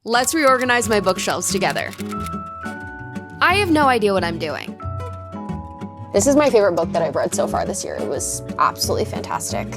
Let's reorganize my bookshelves together. I have no idea what I'm doing. This is my favorite book that I've read so far this year. It was absolutely fantastic.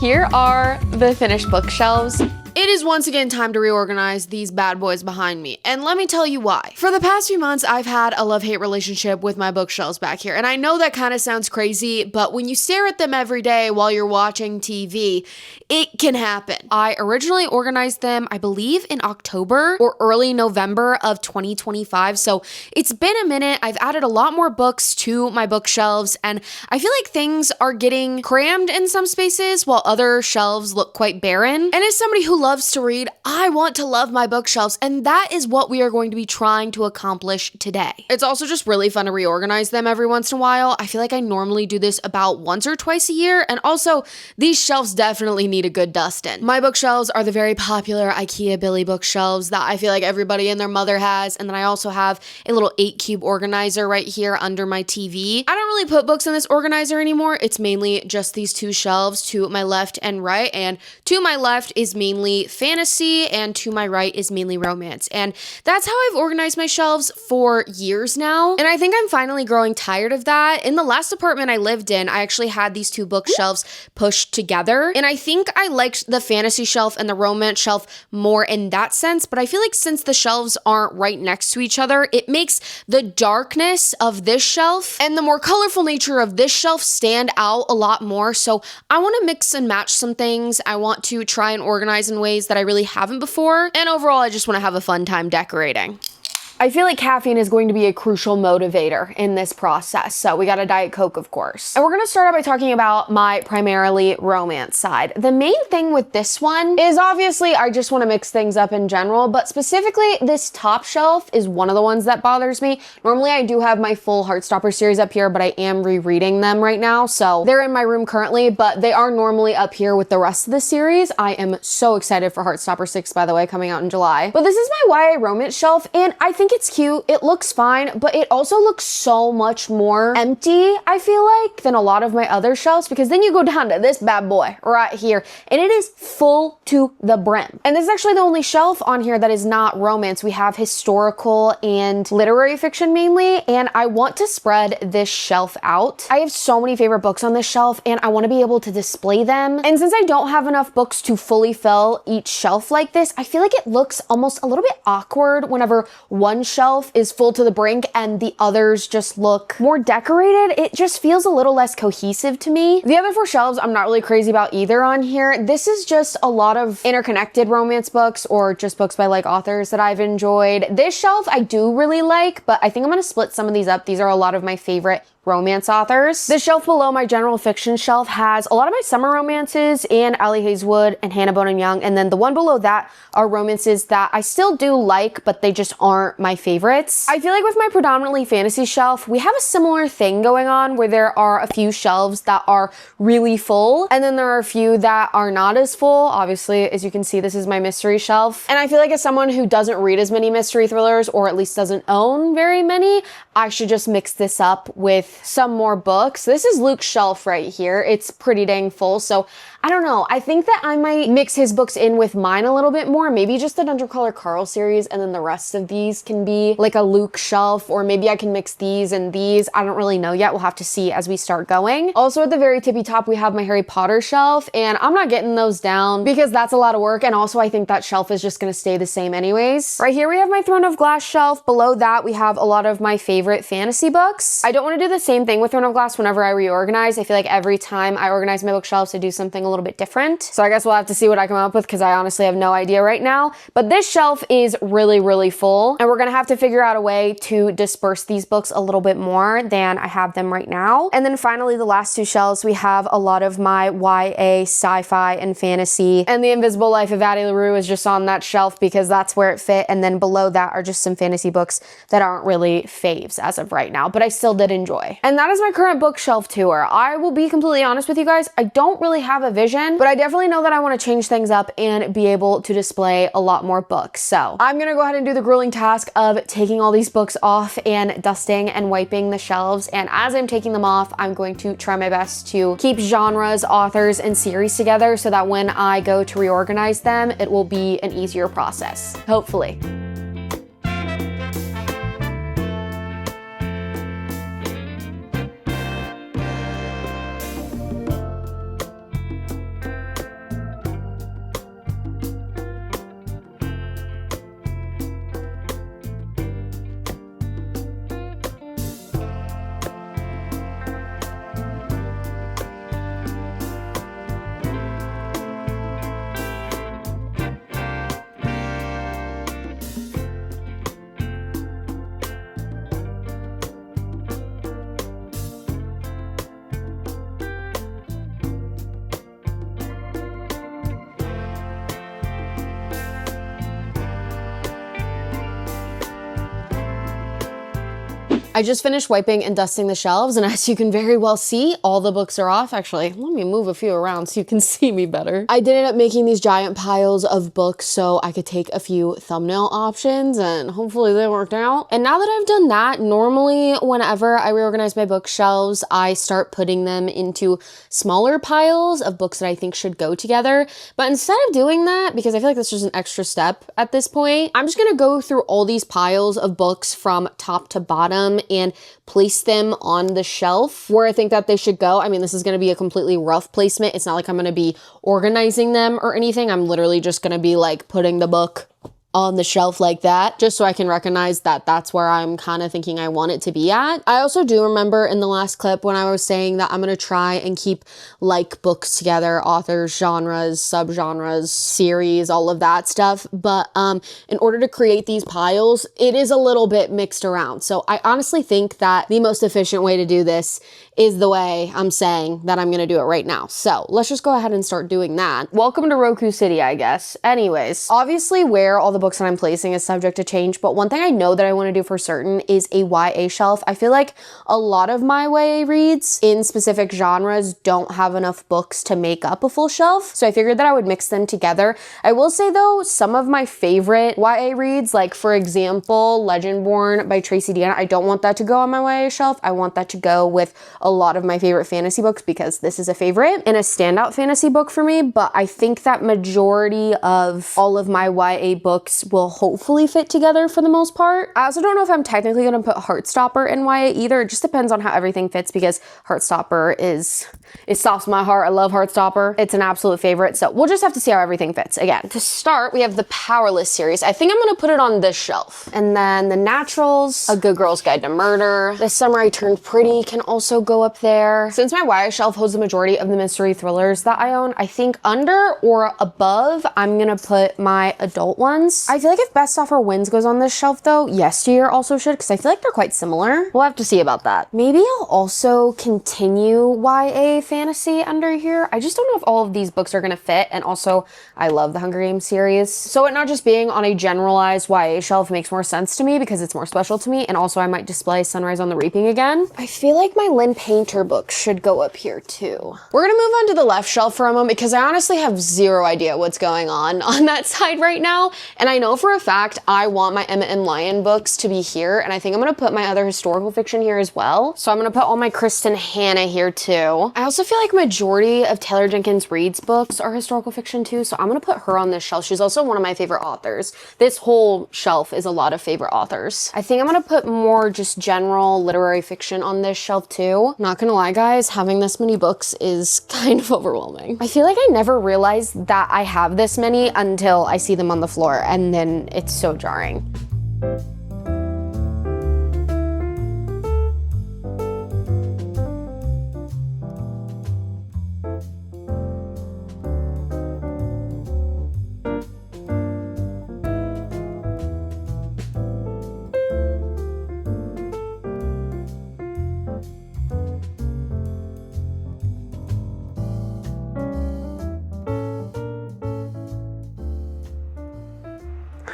Here are the finished bookshelves. It is once again time to reorganize these bad boys behind me, and let me tell you why. For the past few months, I've had a love-hate relationship with my bookshelves back here, and I know that kind of sounds crazy, but when you stare at them every day while you're watching TV, it can happen. I originally organized them, I believe, in October or early November of 2025, so it's been a minute. I've added a lot more books to my bookshelves, and I feel like things are getting crammed in some spaces while other shelves look quite barren. And as somebody who loves to read, I want to love my bookshelves, and that is what we are going to be trying to accomplish today. It's also just really fun to reorganize them every once in a while. I feel like I normally do this about once or twice a year, and also these shelves definitely need a good dusting. My bookshelves are the very popular IKEA Billy bookshelves that I feel like everybody and their mother has, and then I also have a little 8-cube organizer right here under my TV. I don't really put books in this organizer anymore. It's mainly just these two shelves to my left and right, and to my left is mainly fantasy, and to my right is mainly romance. And that's how I've organized my shelves for years now. And I think I'm finally growing tired of that. In the last apartment I lived in, I actually had these two bookshelves pushed together. And I think I liked the fantasy shelf and the romance shelf more in that sense. But I feel like since the shelves aren't right next to each other, it makes the darkness of this shelf and the more colorful nature of this shelf stand out a lot more. So I want to mix and match some things. I want to try and organize in ways that I really haven't before, and overall I just want to have a fun time decorating. I feel like caffeine is going to be a crucial motivator in this process, so we got a Diet Coke, of course. And we're gonna start out by talking about my primarily romance side. The main thing with this one is obviously I just want to mix things up in general, but specifically this top shelf is one of the ones that bothers me. Normally I do have my full Heartstopper series up here, but I am rereading them right now, so they're in my room currently, but they are normally up here with the rest of the series. I am so excited for Heartstopper 6, by the way, coming out in July. But this is my YA romance shelf, and I think it's cute, it looks fine, but it also looks so much more empty, I feel like, than a lot of my other shelves, because then you go down to this bad boy right here, and it is full to the brim. And this is actually the only shelf on here that is not romance. We have historical and literary fiction mainly, and I want to spread this shelf out. I have so many favorite books on this shelf, and I want to be able to display them. And since I don't have enough books to fully fill each shelf like this, I feel like it looks almost a little bit awkward whenever one shelf is full to the brink and the others just look more decorated. It just feels a little less cohesive to me. The other 4 shelves I'm not really crazy about either on here. This is just a lot of interconnected romance books or just books by like authors that I've enjoyed. This shelf I do really like, but I think I'm gonna split some of these up. These are a lot of my favorite romance authors. This shelf below my general fiction shelf has a lot of my summer romances and Allie Hazelwood and Hannah Bonham Young, and then the one below that are romances that I still do like, but they just aren't my favorites. I feel like with my predominantly fantasy shelf, we have a similar thing going on where there are a few shelves that are really full, and then there are a few that are not as full. Obviously, as you can see, this is my mystery shelf, and I feel like as someone who doesn't read as many mystery thrillers, or at least doesn't own very many, I should just mix this up with some more books. This is Luke's shelf right here. It's pretty dang full, so I don't know. I think that I might mix his books in with mine a little bit more. Maybe just the Dungeon Crawler Carl series, and then the rest of these can be like a Luke shelf, or maybe I can mix these and these. I don't really know yet. We'll have to see as we start going. Also at the very tippy top, we have my Harry Potter shelf, and I'm not getting those down because that's a lot of work, and also I think that shelf is just gonna stay the same anyways. Right here we have my Throne of Glass shelf. Below that we have a lot of my favorite fantasy books. I don't want to do the same thing with Throne of Glass whenever I reorganize. I feel like every time I organize my bookshelves, I do something a little bit different. So I guess we'll have to see what I come up with, because I honestly have no idea right now. But this shelf is really, really full, and we're gonna have to figure out a way to disperse these books a little bit more than I have them right now. And then finally, the last 2 shelves, we have a lot of my YA, sci-fi, and fantasy. And The Invisible Life of Addie LaRue is just on that shelf because that's where it fit. And then below that are just some fantasy books that aren't really faves as of right now, but I still did enjoy. And that is my current bookshelf tour. I will be completely honest with you guys, I don't really have a vision, but I definitely know that I want to change things up and be able to display a lot more books. So I'm gonna go ahead and do the grueling task of taking all these books off and dusting and wiping the shelves. And as I'm taking them off, I'm going to try my best to keep genres, authors, and series together so that when I go to reorganize them, it will be an easier process, hopefully. I just finished wiping and dusting the shelves, and as you can very well see, all the books are off. Actually, let me move a few around so you can see me better. I did end up making these giant piles of books so I could take a few thumbnail options, and hopefully they worked out. And now that I've done that, normally whenever I reorganize my bookshelves, I start putting them into smaller piles of books that I think should go together. But instead of doing that, because I feel like that's just an extra step at this point, I'm just gonna go through all these piles of books from top to bottom and place them on the shelf where I think that they should go. I mean, this is going to be a completely rough placement. It's not like I'm going to be organizing them or anything. I'm literally just going to be like putting the book on the shelf like that, just so I can recognize that that's where I'm kind of thinking I want it to be at. I also do remember in the last clip when I was saying that I'm gonna try and keep like books together, authors, genres, subgenres, series, all of that stuff. But in order to create these piles, it is a little bit mixed around. So I honestly think that the most efficient way to do this is the way I'm saying that I'm gonna do it right now. So let's just go ahead and start doing that. Welcome to Roku City, I guess. Anyways, obviously where all the books that I'm placing is subject to change, but one thing I know that I want to do for certain is a YA shelf. I feel like a lot of my YA reads in specific genres don't have enough books to make up a full shelf, so I figured that I would mix them together. I will say though, some of my favorite YA reads, like for example, Legendborn by Tracy Deanna, I don't want that to go on my YA shelf. I want that to go with a lot of my favorite fantasy books because this is a favorite and a standout fantasy book for me, but I think that majority of all of my YA books will hopefully fit together for the most part. I also don't know if I'm technically going to put Heartstopper in YA either. It just depends on how everything fits because Heartstopper it stops my heart. I love Heartstopper. It's an absolute favorite. So we'll just have to see how everything fits. Again, to start, we have the Powerless series. I think I'm going to put it on this shelf. And then the Naturals, A Good Girl's Guide to Murder, This Summer I Turned Pretty can also go up there. Since my YA shelf holds the majority of the mystery thrillers that I own, I think under or above, I'm going to put my adult ones. I feel like if Best Offer Wins goes on this shelf though, Yes Dear also should, because I feel like they're quite similar. We'll have to see about that. Maybe I'll also continue YA fantasy under here. I just don't know if all of these books are gonna fit, and also I love the Hunger Games series. So it not just being on a generalized YA shelf makes more sense to me because it's more special to me, and also I might display Sunrise on the Reaping again. I feel like my Lynn Painter books should go up here too. We're gonna move on to the left shelf for a moment because I honestly have zero idea what's going on that side right now. And I know for a fact I want my Emmett and Lyon books to be here, and I think I'm gonna put my other historical fiction here as well. So I'm gonna put all my Kristen Hanna here too. I also feel like majority of Taylor Jenkins Reid's books are historical fiction too, so I'm gonna put her on this shelf. She's also one of my favorite authors. This whole shelf is a lot of favorite authors. I think I'm gonna put more just general literary fiction on this shelf too. Not gonna lie guys, having this many books is kind of overwhelming. I feel like I never realized that I have this many until I see them on the floor, and then it's so jarring.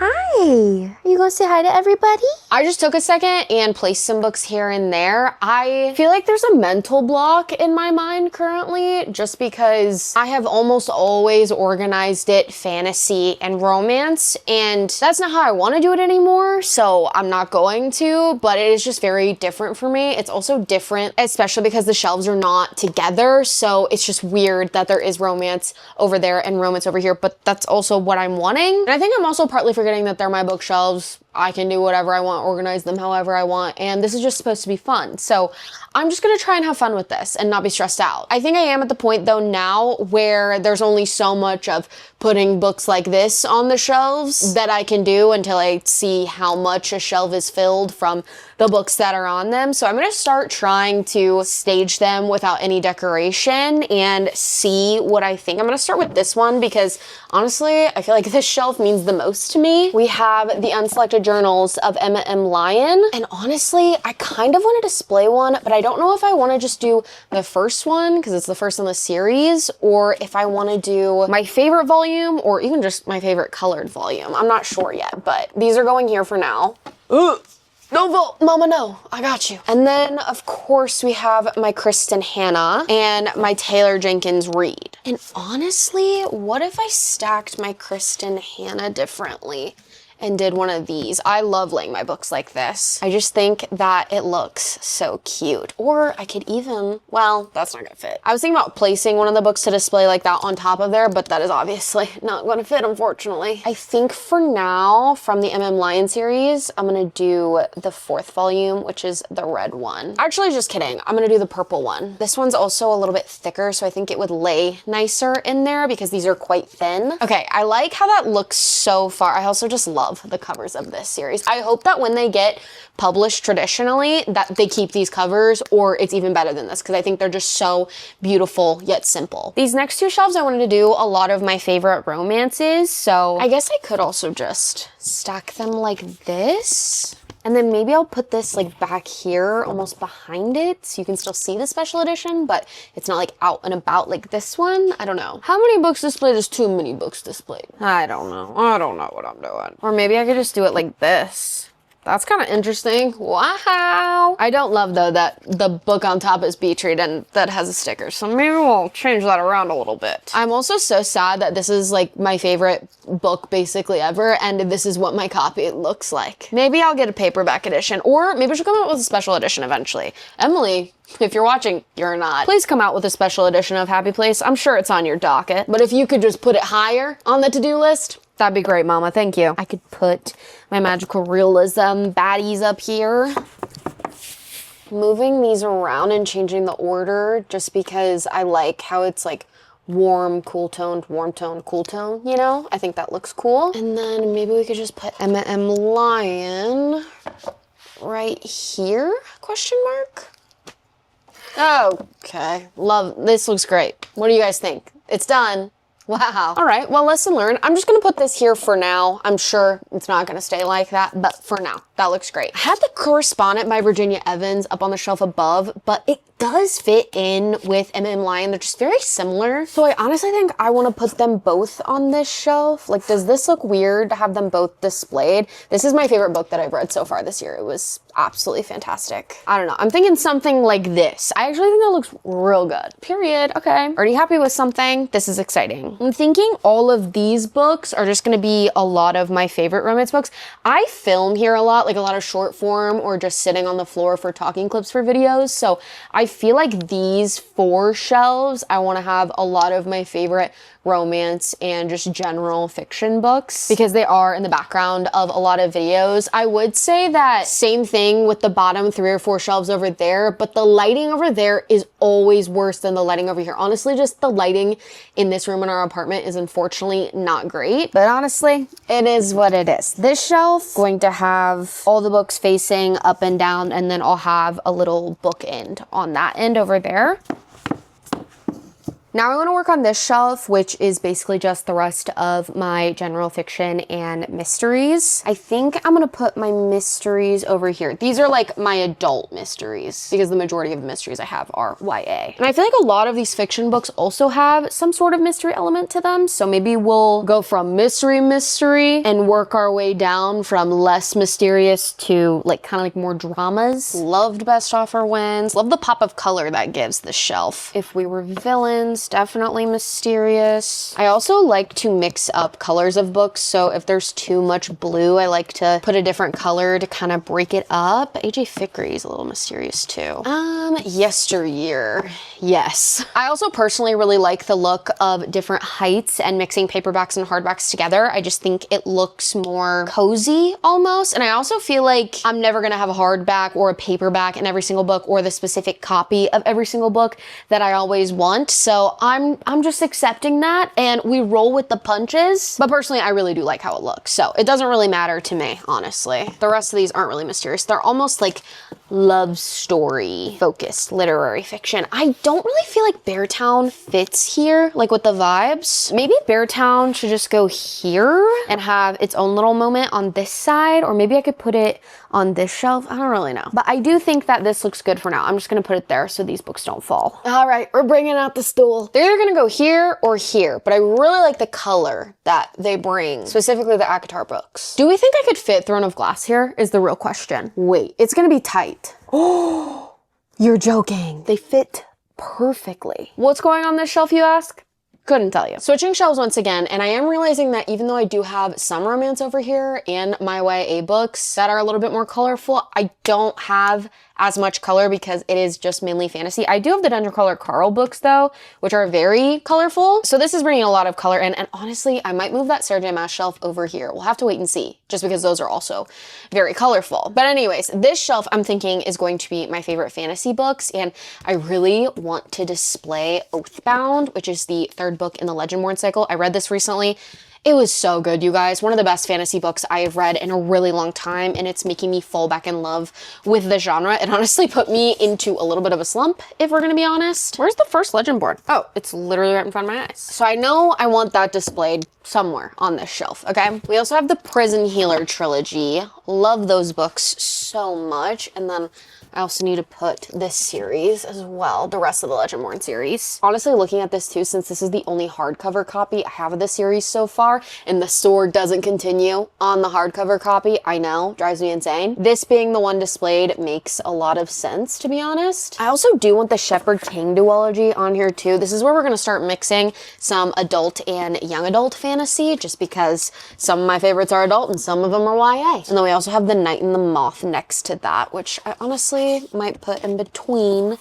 Hi. Are you gonna say hi to everybody? I just took a second and placed some books here and there. I feel like there's a mental block in my mind currently just because I have almost always organized it fantasy and romance, and that's not how I want to do it anymore, so I'm not going to, but it is just very different for me. It's also different, especially because the shelves are not together, so it's just weird that there is romance over there and romance over here, but that's also what I'm wanting. And I think I'm also partly forgetting that they're my bookshelves. I can do whatever I want, organize them however I want, and this is just supposed to be fun. So I'm just gonna try and have fun with this and not be stressed out. I think I am at the point though now where there's only so much of putting books like this on the shelves that I can do until I see how much a shelf is filled from the books that are on them. So I'm gonna start trying to stage them without any decoration and see what I think. I'm gonna start with this one because honestly, I feel like this shelf means the most to me. We have the Unselected Journals of Emma M. Lyon, and honestly, I kind of want to display one, but I don't know if I want to just do the first one because it's the first in the series, or if I want to do my favorite volume or even just my favorite colored volume. I'm not sure yet, but these are going here for now. Ugh. No, Vol, Mama, no, I got you. And then, of course, we have my Kristen Hanna and my Taylor Jenkins Reid. And honestly, what if I stacked my Kristen Hanna differently and did one of these? I love laying my books like this. I just think that it looks so cute. Or I could even, well, that's not gonna fit. I was thinking about placing one of the books to display like that on top of there, but that is obviously not gonna fit, unfortunately. I think for now, from the MM Lyon series, I'm gonna do the 4th volume, which is the red one. Actually, just kidding. I'm gonna do the purple one. This one's also a little bit thicker, so I think it would lay nicer in there because these are quite thin. Okay, I like how that looks so far. I also just love the covers of this series. I hope that when they get published traditionally that they keep these covers, or it's even better than this because I think they're just so beautiful yet simple. These next 2 shelves I wanted to do a lot of my favorite romances, so I guess I could also just stack them like this. And then maybe I'll put this like back here, almost behind it, so you can still see the special edition, but it's not like out and about like this one. I don't know. How many books displayed is too many books displayed? I don't know. I don't know what I'm doing. Or maybe I could just do it like this. That's kind of interesting. Wow. I don't love though that the book on top is Bee Treat and that has a sticker. So maybe we'll change that around a little bit. I'm also so sad that this is like my favorite book basically ever, and this is what my copy looks like. Maybe I'll get a paperback edition, or maybe she'll come out with a special edition eventually. Emily, if you're watching, you're not. Please come out with a special edition of Happy Place. I'm sure it's on your docket. But if you could just put it higher on the to-do list, that'd be great, Mama. Thank you. I could put my magical realism baddies up here. Moving these around and changing the order just because I like how it's like warm, cool toned, warm tone, cool tone, you know? I think that looks cool. And then maybe we could just put Emma M. Lyon right here, question mark? Okay, love, this looks great. What do you guys think? It's done. Wow. All right, well, lesson learned. I'm just gonna put this here for now. I'm sure it's not gonna stay like that, but for now, that looks great. I had the Correspondent by Virginia Evans up on the shelf above, but it does fit in with MM Lyon. They're just very similar. So I honestly think I want to put them both on this shelf. Like, does this look weird to have them both displayed? This is my favorite book that I've read so far this year. It was absolutely fantastic. I don't know. I'm thinking something like this. I actually think that looks real good. Period. Okay. Already happy with something. This is exciting. I'm thinking all of these books are just going to be a lot of my favorite romance books. I film here a lot, like a lot of short form or just sitting on the floor for talking clips for videos. So I feel like these 4 shelves, I want to have a lot of my favorite romance and just general fiction books because they are in the background of a lot of videos. I would say that same thing with the bottom 3 or 4 shelves over there, but the lighting over there is always worse than the lighting over here. Honestly, just the lighting in this room in our apartment is unfortunately not great, but honestly, it is what it is. This shelf going to have all the books facing up and down, and then I'll have a little bookend on that end over there. Now I want to work on this shelf, which is basically just the rest of my general fiction and mysteries. I think I'm going to put my mysteries over here. These are like my adult mysteries because the majority of the mysteries I have are YA. And I feel like a lot of these fiction books also have some sort of mystery element to them. So maybe we'll go from mystery and work our way down from less mysterious to like kind of like more dramas. Loved best offer wins. Love the pop of color that gives the shelf. If we were villains, definitely mysterious. I also like to mix up colors of books. So if there's too much blue, I like to put a different color to kind of break it up. AJ Fickery is a little mysterious too. Yesteryear. Yes. I also personally really like the look of different heights and mixing paperbacks and hardbacks together. I just think it looks more cozy almost. And I also feel like I'm never gonna have a hardback or a paperback in every single book or the specific copy of every single book that I always want. So I'm just accepting that and we roll with the punches. But personally, I really do like how it looks. So it doesn't really matter to me, honestly. The rest of these aren't really mysterious. They're almost like love story focused literary fiction. I don't really feel like Beartown fits here, like with the vibes. Maybe Beartown should just go here and have its own little moment on this side, or maybe I could put it on this shelf. I don't really know, but I do think that this looks good for now. I'm just gonna put it there so these books don't fall. All right, we're bringing out the stool. They're either gonna go here or here, but I really like the color that they bring, specifically the ACOTAR books. Do we think I could fit Throne of Glass here is the real question. Wait, it's gonna be tight. Oh, you're joking. They fit perfectly. What's going on this shelf, you ask? Couldn't tell you. Switching shelves once again, and I am realizing that even though I do have some romance over here and my YA books that are a little bit more colorful, I don't have as much color because it is just mainly fantasy. I do have the Dungeon Crawler Carl books though, which are very colorful. So this is bringing a lot of color in, and honestly, I might move that Sarah J Maas shelf over here. We'll have to wait and see, just because those are also very colorful. But anyways, this shelf I'm thinking is going to be my favorite fantasy books, and I really want to display Oathbound, which is the third book in the Legendborn cycle. I read this recently. It was so good, you guys. One of the best fantasy books I have read in a really long time, and it's making me fall back in love with the genre. It honestly put me into a little bit of a slump, if we're gonna be honest. Where's the first Legendborn? Oh, it's literally right in front of my eyes. So I know I want that displayed somewhere on this shelf, okay? We also have the Prison Healer trilogy. Love those books so much. And then I also need to put this series as well, the rest of the Legendborn series. Honestly, looking at this too, since this is the only hardcover copy I have of the series so far, and the sword doesn't continue on the hardcover copy, I know, drives me insane. This being the one displayed makes a lot of sense, to be honest. I also do want the Shepherd King duology on here too. This is where we're gonna start mixing some adult and young adult fantasy, just because some of my favorites are adult and some of them are YA. And then we also have the Knight and the Moth next to that, which I honestly might put in between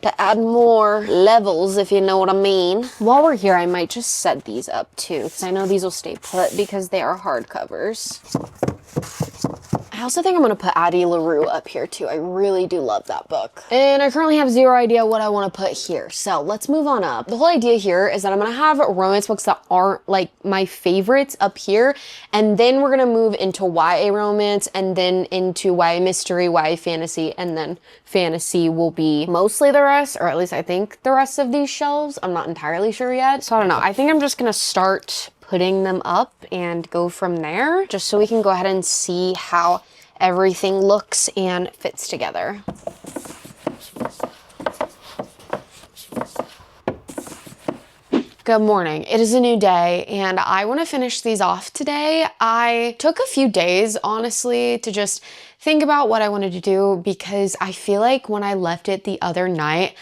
to add more levels, if you know what I mean. While we're here, I might just set these up too, because I know these will stay put because they are hardcovers. I also think I'm gonna put Addie LaRue up here too. I really do love that book. And I currently have zero idea what I wanna put here. So let's move on up. The whole idea here is that I'm gonna have romance books that aren't like my favorites up here. And then we're gonna move into YA romance, and then into YA mystery, YA fantasy, and then fantasy will be mostly the rest, or at least I think the rest of these shelves. I'm not entirely sure yet. So I don't know. I think I'm just gonna start putting them up and go from there, just so we can go ahead and see how everything looks and fits together. Good morning. It is a new day and I want to finish these off today. I took a few days, honestly, to just think about what I wanted to do, because I feel like when I left it the other night,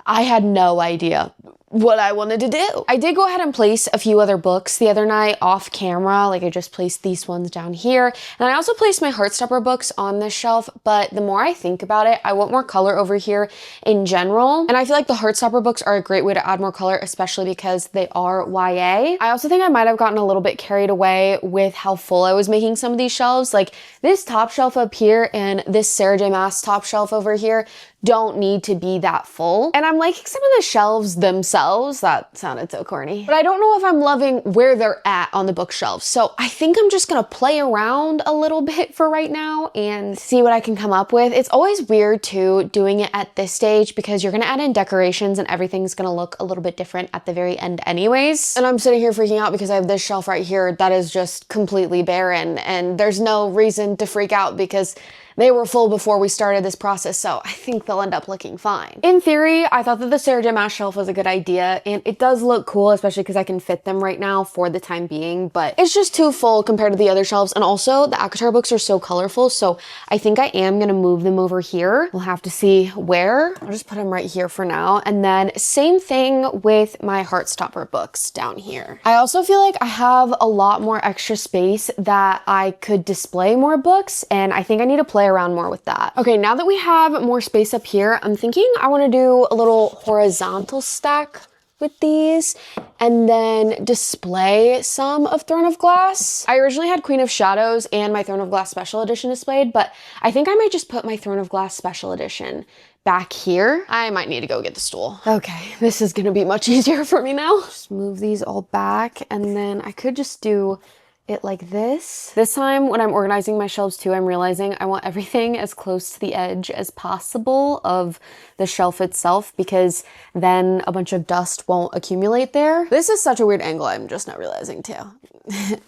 I had no idea what I wanted to do. I did go ahead and place a few other books the other night off camera. Like I just placed these ones down here. And I also placed my Heartstopper books on this shelf, but the more I think about it, I want more color over here in general. And I feel like the Heartstopper books are a great way to add more color, especially because they are YA. I also think I might have gotten a little bit carried away with how full I was making some of these shelves. Like this top shelf up here and this Sarah J Maas top shelf over here, don't need to be that full. And I'm liking some of the shelves themselves. That sounded so corny. But I don't know if I'm loving where they're at on the bookshelves. So I think I'm just gonna play around a little bit for right now and see what I can come up with. It's always weird too doing it at this stage because you're gonna add in decorations and everything's gonna look a little bit different at the very end anyways. And I'm sitting here freaking out because I have this shelf right here that is just completely barren, and there's no reason to freak out because they were full before we started this process, so I think they'll end up looking fine. In theory, I thought that the Sarah J. Maas shelf was a good idea, and it does look cool, especially because I can fit them right now for the time being, but it's just too full compared to the other shelves, and also the ACOTAR books are so colorful, so I think I am gonna move them over here. We'll have to see where. I'll just put them right here for now, and then same thing with my Heartstopper books down here. I also feel like I have a lot more extra space that I could display more books, and I think I need to play around more with that. Okay, now that we have more space up here, I'm thinking I want to do a little horizontal stack with these and then display some of Throne of Glass. I originally had Queen of Shadows and my Throne of Glass Special Edition displayed, but I think I might just put my Throne of Glass Special Edition back here. I might need to go get the stool. Okay, this is gonna be much easier for me now. Just move these all back, and then I could just do it like this. This time when I'm organizing my shelves too, I'm realizing I want everything as close to the edge as possible of the shelf itself because then a bunch of dust won't accumulate there. This is such a weird angle, I'm just not realizing too.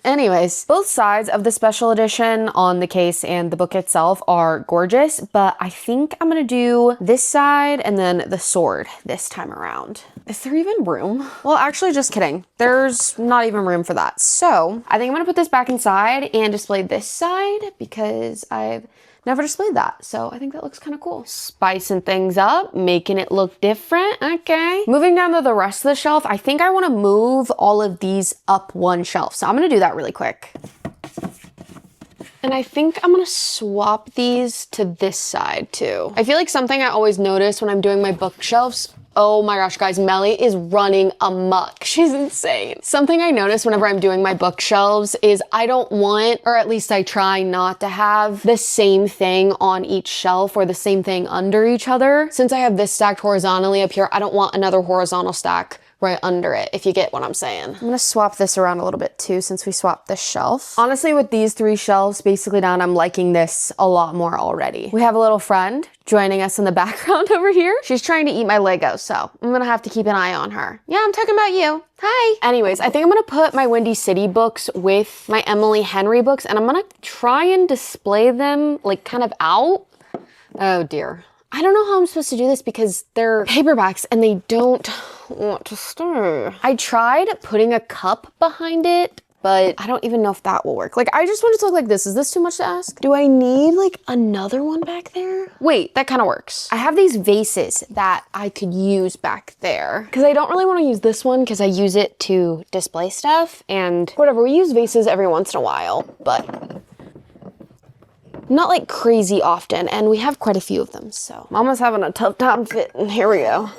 Anyways, both sides of the special edition on the case and the book itself are gorgeous, but I think I'm gonna do this side and then the sword this time around. Is there even room? Well, actually, just kidding. There's not even room for that. So I think I'm gonna put this back inside and display this side because I've never displayed that. So I think that looks kind of cool. Spicing things up, making it look different. Okay. Moving down to the rest of the shelf, I think I want to move all of these up one shelf. So I'm going to do that really quick. And I think I'm gonna swap these to this side too. I feel like something I always notice when I'm doing my bookshelves, oh my gosh, guys, Melly is running amok. She's insane. Something I notice whenever I'm doing my bookshelves is I don't want, or at least I try not to have the same thing on each shelf or the same thing under each other. Since I have this stacked horizontally up here, I don't want another horizontal stack right under it, if you get what I'm saying. I'm gonna swap this around a little bit too since we swapped this shelf. Honestly, with these three shelves basically done, I'm liking this a lot more already. We have a little friend joining us in the background over here. She's trying to eat my Legos, so I'm gonna have to keep an eye on her. Yeah, I'm talking about you. Hi. Anyways, I think I'm gonna put my Windy City books with my Emily Henry books, and I'm gonna try and display them like kind of out. Oh dear. I don't know how I'm supposed to do this because they're paperbacks and they don't want to stay. I tried putting a cup behind it, but I don't even know if that will work. Like, I just want it to look like this. Is this too much to ask? Do I need like another one back there? Wait, that kind of works. I have these vases that I could use back there because I don't really want to use this one because I use it to display stuff and whatever. We use vases every once in a while, but not like crazy often, and we have quite a few of them, so. Mama's having a tough time fitting. Here we go.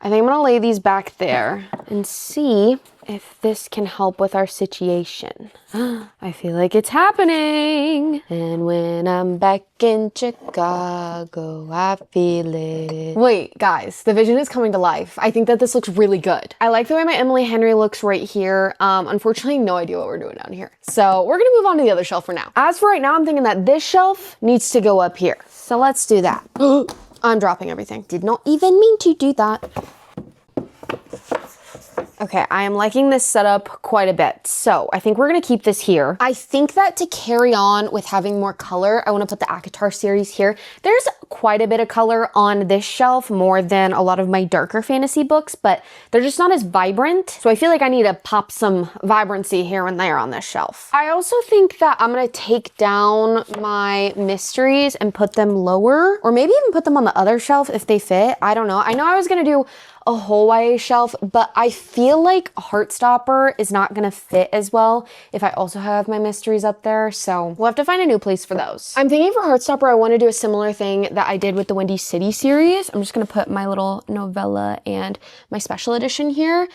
I think I'm gonna lay these back there and see if this can help with our situation. I feel like it's happening. And when I'm back in Chicago, I feel it. Wait, guys, the vision is coming to life. I think that this looks really good. I like the way my Emily Henry looks right here. Unfortunately, no idea what we're doing down here. So we're gonna move on to the other shelf for now. As for right now, I'm thinking that this shelf needs to go up here. So let's do that. I'm dropping everything. Did not even mean to do that. Okay, I am liking this setup quite a bit. So I think we're gonna keep this here. I think that to carry on with having more color, I wanna put the ACOTAR series here. There's quite a bit of color on this shelf, more than a lot of my darker fantasy books, but they're just not as vibrant. So I feel like I need to pop some vibrancy here and there on this shelf. I also think that I'm gonna take down my mysteries and put them lower, or maybe even put them on the other shelf if they fit. I don't know. I know I was gonna do a whole YA shelf, but I feel like Heartstopper is not gonna fit as well if I also have my mysteries up there, so we'll have to find a new place for those. I'm thinking for Heartstopper, I wanna do a similar thing that I did with the Windy City series. I'm just gonna put my little novella and my special edition here.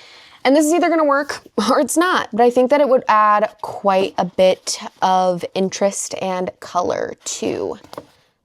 And this is either gonna work or it's not, but I think that it would add quite a bit of interest and color to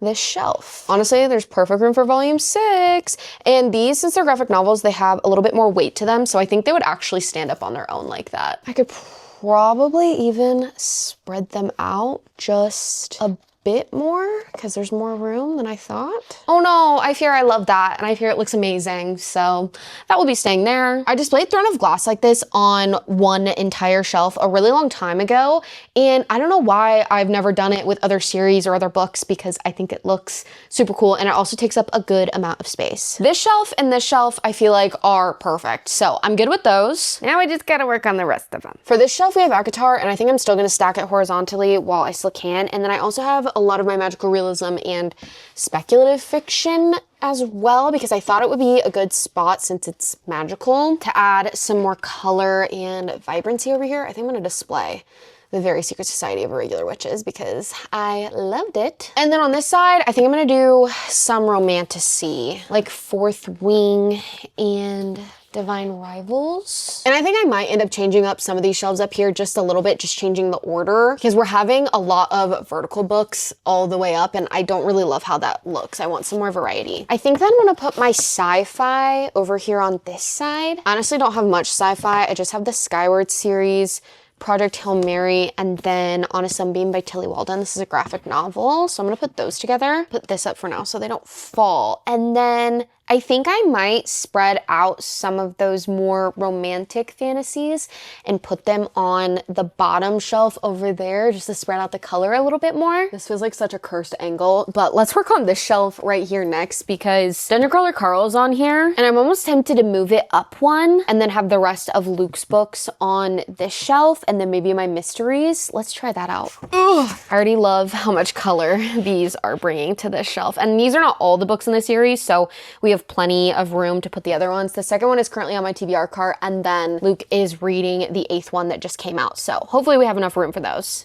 this shelf. Honestly, there's perfect room for volume 6. And these, since they're graphic novels, they have a little bit more weight to them. So I think they would actually stand up on their own like that. I could probably even spread them out just a bit more because there's more room than I thought. Oh no, I fear I love that and I fear it looks amazing, so that will be staying there. I displayed Throne of Glass like this on one entire shelf a really long time ago, and I don't know why I've never done it with other series or other books because I think it looks super cool and it also takes up a good amount of space. This shelf and this shelf I feel like are perfect, so I'm good with those. Now I just gotta work on the rest of them. For this shelf we have Akatar, and I think I'm still gonna stack it horizontally while I still can, and then I also have a lot of my magical realism and speculative fiction as well because I thought it would be a good spot since it's magical to add some more color and vibrancy over here. I think I'm gonna display the Very Secret Society of Irregular Witches because I loved it. And then on this side, I think I'm gonna do some romantasy, like Fourth Wing and Divine Rivals. And I think I might end up changing up some of these shelves up here just a little bit, just changing the order because we're having a lot of vertical books all the way up and I don't really love how that looks. I want some more variety. I think then I'm gonna put my sci-fi over here on this side. I honestly don't have much sci-fi. I just have the Skyward series, Project Hail Mary, and then On a Sunbeam by Tilly Walden. This is a graphic novel, so I'm gonna put those together. Put this up for now so they don't fall. And then I think I might spread out some of those more romantic fantasies and put them on the bottom shelf over there just to spread out the color a little bit more. This feels like such a cursed angle, but let's work on this shelf right here next because Dungeon Crawler Carl is on here and I'm almost tempted to move it up one and then have the rest of Luke's books on this shelf and then maybe my mysteries. Let's try that out. Ugh. I already love how much color these are bringing to this shelf, and these are not all the books in the series, so we have plenty of room to put the other ones. The second one is currently on my TBR cart, and then Luke is reading the 8th one that just came out. So hopefully we have enough room for those.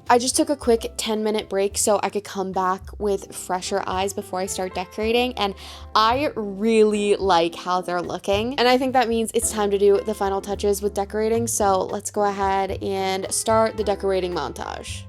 I just took a quick 10-minute break so I could come back with fresher eyes before I start decorating, and I really like how they're looking. And I think that means it's time to do the final touches with decorating, so let's go ahead and start the decorating montage.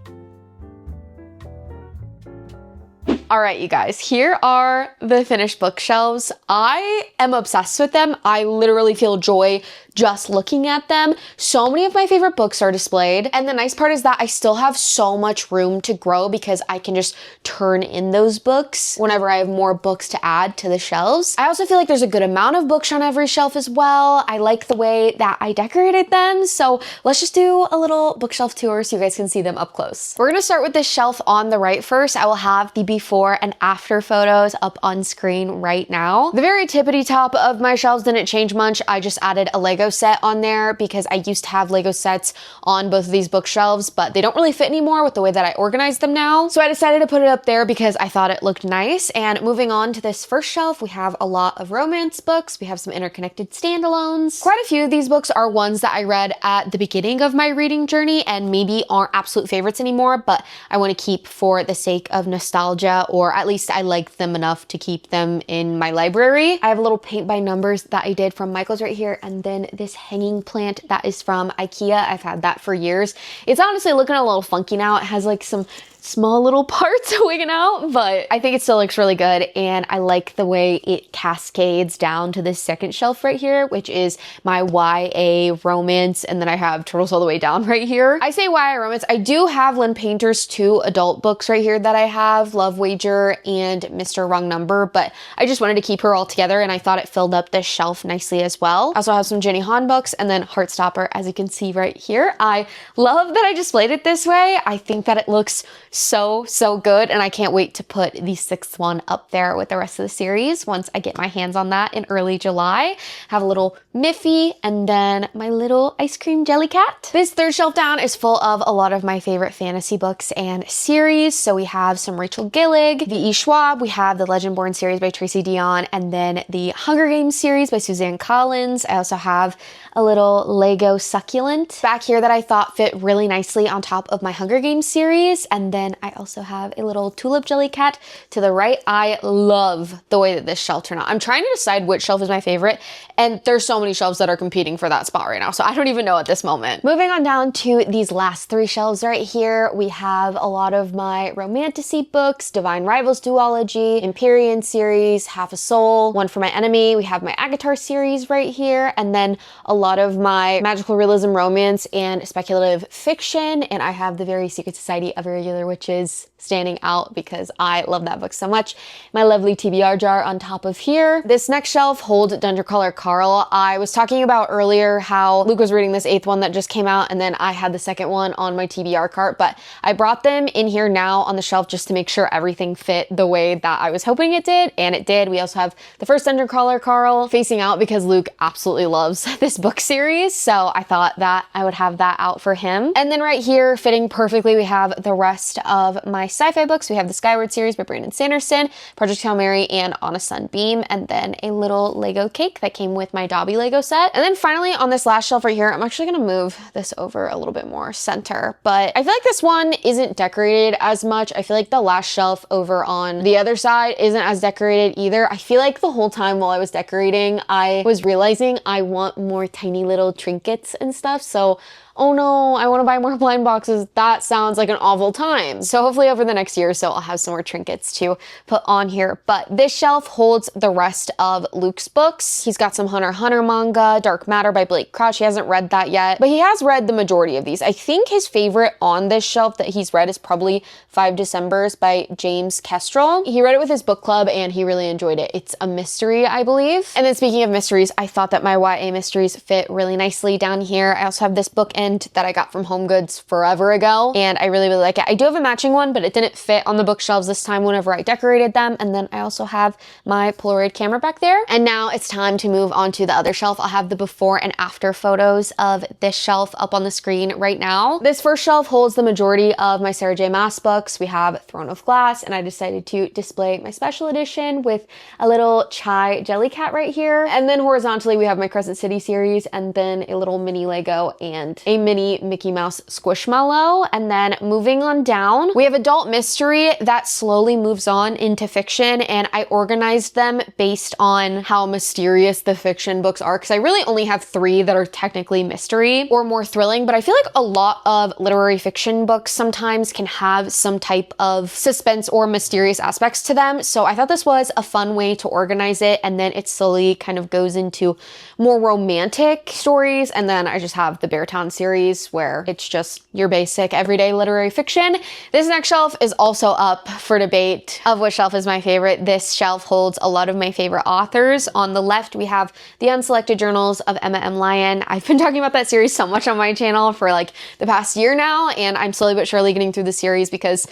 All right, you guys, here are the finished bookshelves. I am obsessed with them. I literally feel joy just looking at them. So many of my favorite books are displayed. And the nice part is that I still have so much room to grow because I can just turn in those books whenever I have more books to add to the shelves. I also feel like there's a good amount of books on every shelf as well. I like the way that I decorated them. So let's just do a little bookshelf tour so you guys can see them up close. We're gonna start with this shelf on the right first. I will have the before and after photos up on screen right now. The very tippity top of my shelves didn't change much. I just added a Lego set on there because I used to have Lego sets on both of these bookshelves, but they don't really fit anymore with the way that I organized them now. So I decided to put it up there because I thought it looked nice. And moving on to this first shelf, we have a lot of romance books. We have some interconnected standalones. Quite a few of these books are ones that I read at the beginning of my reading journey and maybe aren't absolute favorites anymore, but I want to keep for the sake of nostalgia, or at least I liked them enough to keep them in my library. I have a little paint by numbers that I did from Michael's right here, and then this hanging plant that is from IKEA. I've had that for years. It's honestly looking a little funky now. It has like some small little parts wigging out, but I think it still looks really good, and I like the way it cascades down to this second shelf right here, which is my YA romance, and then I have Turtles All the Way Down right here. I say YA romance. I do have Lynn Painter's 2 adult books right here that I have, Love Wager and Mr. Wrong Number, but I just wanted to keep her all together, and I thought it filled up this shelf nicely as well. I also have some Jenny Han books, and then Heartstopper, as you can see right here. I love that I displayed it this way. I think that it looks so good, and I can't wait to put the 6th one up there with the rest of the series once I get my hands on that in early July. Have a little Miffy and then my little ice cream jelly cat. This third shelf down is full of a lot of my favorite fantasy books and series. So we have some Rachel Gillig, V.E. Schwab, we have the Legendborn series by Tracy Deonn, and then the Hunger Games series by Suzanne Collins. I also have a little Lego succulent back here that I thought fit really nicely on top of my Hunger Games series. And then I also have a little tulip jelly cat to the right. I love the way that this shelf turned out. I'm trying to decide which shelf is my favorite, and there's so many shelves that are competing for that spot right now, so I don't even know at this moment. Moving on down to these last three shelves right here, we have a lot of my romantasy books, Divine Rivals duology, Empyrean series, Half a Soul, One for My Enemy. We have my Agatar series right here, and then a lot of my magical realism romance and speculative fiction, and I have The Very Secret Society of Irregular Witches standing out because I love that book so much. My lovely TBR jar on top of here. This next shelf holds Dungeon Crawler Carl. I was talking about earlier how Luke was reading this 8th one that just came out, and then I had the 2nd one on my TBR cart, but I brought them in here now on the shelf just to make sure everything fit the way that I was hoping it did, and it did. We also have the first Dungeon Crawler Carl facing out because Luke absolutely loves this book series, so I thought that I would have that out for him. And then right here, fitting perfectly, we have the rest of my sci-fi books. We have the Skyward series by Brandon Sanderson, Project Hail Mary, and On a Sunbeam, and then a little Lego cake that came with my Dobby Lego set. And then finally on this last shelf right here, I'm actually gonna move this over a little bit more center, but I feel like this one isn't decorated as much. I feel like the last shelf over on the other side isn't as decorated either. I feel like the whole time while I was decorating, I was realizing I want more tiny little trinkets and stuff, so oh no, I want to buy more blind boxes. That sounds like an awful time. So hopefully over the next year or so, I'll have some more trinkets to put on here. But this shelf holds the rest of Luke's books. He's got some Hunter x Hunter manga, Dark Matter by Blake Crouch. He hasn't read that yet, but he has read the majority of these. I think his favorite on this shelf that he's read is probably 5 Decembers by James Kestrel. He read it with his book club and he really enjoyed it. It's a mystery, I believe. And then speaking of mysteries, I thought that my YA mysteries fit really nicely down here. I also have this bookend that I got from Home Goods forever ago, and I really, really like it. I do have a matching one, but it didn't fit on the bookshelves this time whenever I decorated them. And then I also have my Polaroid camera back there. And now it's time to move on to the other shelf. I'll have the before and after photos of this shelf up on the screen right now. This first shelf holds the majority of my Sarah J Maas books. We have Throne of Glass, and I decided to display my special edition with a little chai jelly cat right here. And then horizontally, we have my Crescent City series, and then a little mini Lego and a mini Mickey Mouse Squishmallow. And then moving on down, we have adult mystery that slowly moves on into fiction, and I organized them based on how mysterious the fiction books are, because I really only have 3 that are technically mystery or more thrilling, but I feel like a lot of literary fiction books sometimes can have some type of suspense or mysterious aspects to them. So I thought this was a fun way to organize it, and then it slowly kind of goes into more romantic stories. And then I just have the Beartown series where it's just your basic everyday literary fiction. This next shelf is also up for debate of which shelf is my favorite. This shelf holds a lot of my favorite authors. On the left, we have the Unselected Journals of Emma M. Lyon. I've been talking about that series so much on my channel for like the past year now, and I'm slowly but surely getting through the series because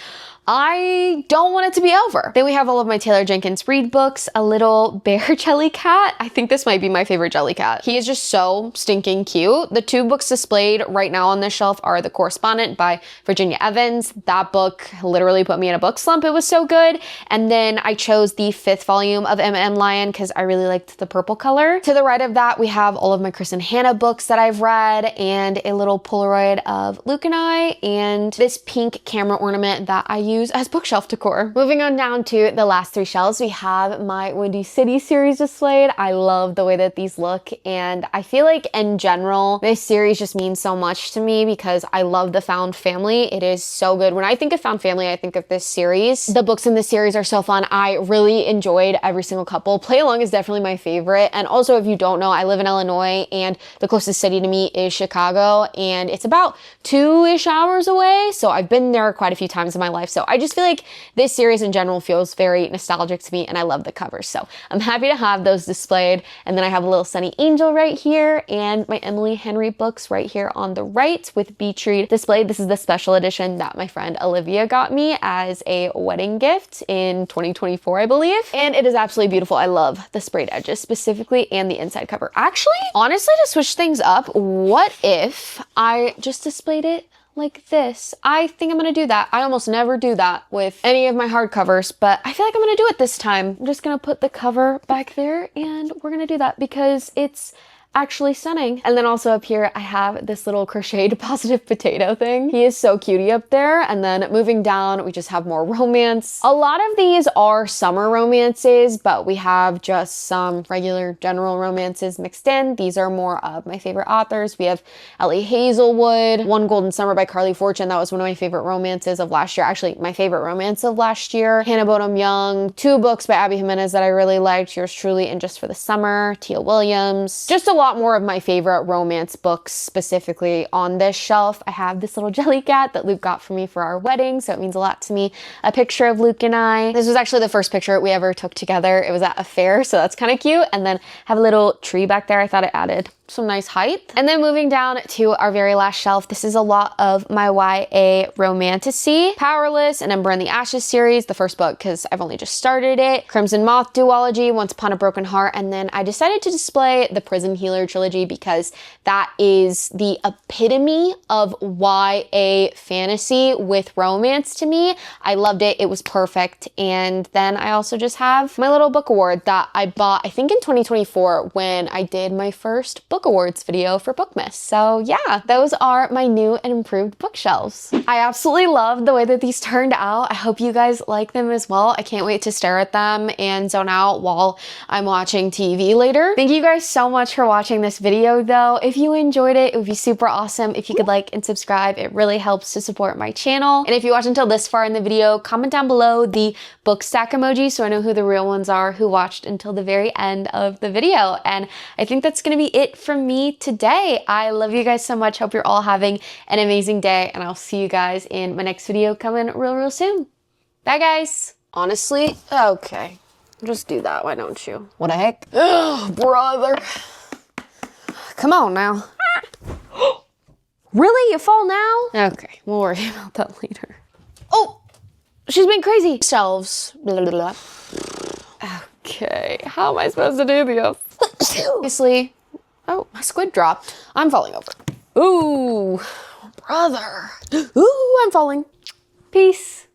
I don't want it to be over. Then we have all of my Taylor Jenkins Reid books, a little bear jelly cat. I think this might be my favorite jelly cat. He is just so stinking cute. The 2 books displayed right now on this shelf are The Correspondent by Virginia Evans. That book literally put me in a book slump. It was so good. And then I chose the 5th volume of Emma M. Lyon because I really liked the purple color. To the right of that, we have all of my Chris and Hannah books that I've read, and a little Polaroid of Luke and I, and this pink camera ornament that I use as bookshelf decor. Moving on down to the last 3 shelves, we have my Windy City series displayed. I love the way that these look, and I feel like in general, this series just means so much to me because I love the found family. It is so good. When I think of found family, I think of this series. The books in this series are so fun. I really enjoyed every single couple. Play Along is definitely my favorite. And also, if you don't know, I live in Illinois, and the closest city to me is Chicago, and it's about 2-ish hours away. So I've been there quite a few times in my life. So I just feel like this series in general feels very nostalgic to me, and I love the covers. So I'm happy to have those displayed. And then I have a little Sunny Angel right here, and my Emily Henry books right here on the right with Beach Read displayed. This is the special edition that my friend Olivia got me as a wedding gift in 2024, I believe. And it is absolutely beautiful. I love the sprayed edges specifically and the inside cover. Actually, honestly, to switch things up, what if I just displayed it like this? I think I'm gonna do that. I almost never do that with any of my hardcovers, but I feel like I'm gonna do it this time. I'm just gonna put the cover back there, and we're gonna do that because it's actually stunning. And then also up here, I have this little crocheted positive potato thing. He is so cutie up there. And then moving down, we just have more romance. A lot of these are summer romances, but we have just some regular general romances mixed in. These are more of my favorite authors. We have Ellie Hazelwood, One Golden Summer by Carly Fortune. That was one of my favorite romances of last year. Actually, my favorite romance of last year. Hannah Bonham Young, 2 books by Abby Jimenez that I really liked, Yours Truly and Just for the Summer, Tia Williams. Just a lot more of my favorite romance books specifically on this shelf. I have this little jelly cat that Luke got for me for our wedding, so it means a lot to me. A picture of Luke and I. This was actually the first picture we ever took together. It was at a fair, so that's kind of cute. And then have a little tree back there. I thought it added some nice height. And then moving down to our very last shelf, this is a lot of my YA romantasy. Powerless and Ember in the Ashes series, the first book because I've only just started it. Crimson Moth duology, Once Upon a Broken Heart, and then I decided to display the Prison Healer trilogy because that is the epitome of YA fantasy with romance to me. I loved it. It was perfect. And then I also just have my little book award that I bought, I think in 2024 when I did my first book awards video for Bookmas. So yeah, those are my new and improved bookshelves. I absolutely love the way that these turned out. I hope you guys like them as well. I can't wait to stare at them and zone out while I'm watching TV later. Thank you guys so much for watching this video though. If you enjoyed it, it would be super awesome if you could like and subscribe. It really helps to support my channel. And if you watched until this far in the video, comment down below the book stack emoji so I know who the real ones are who watched until the very end of the video. And I think that's gonna be it from me today. I love you guys so much. Hope you're all having an amazing day, and I'll see you guys in my next video coming real soon. Bye guys. Honestly, okay, just do that. Why don't you? What the heck? Oh, brother. Come on now. Really? You fall now? Okay, we'll worry about that later. Oh, she's been crazy. Shelves. Blah, blah, blah. Okay, how am I supposed to do this? Obviously. Oh, my squid dropped. I'm falling over. Ooh, brother. Ooh, I'm falling. Peace.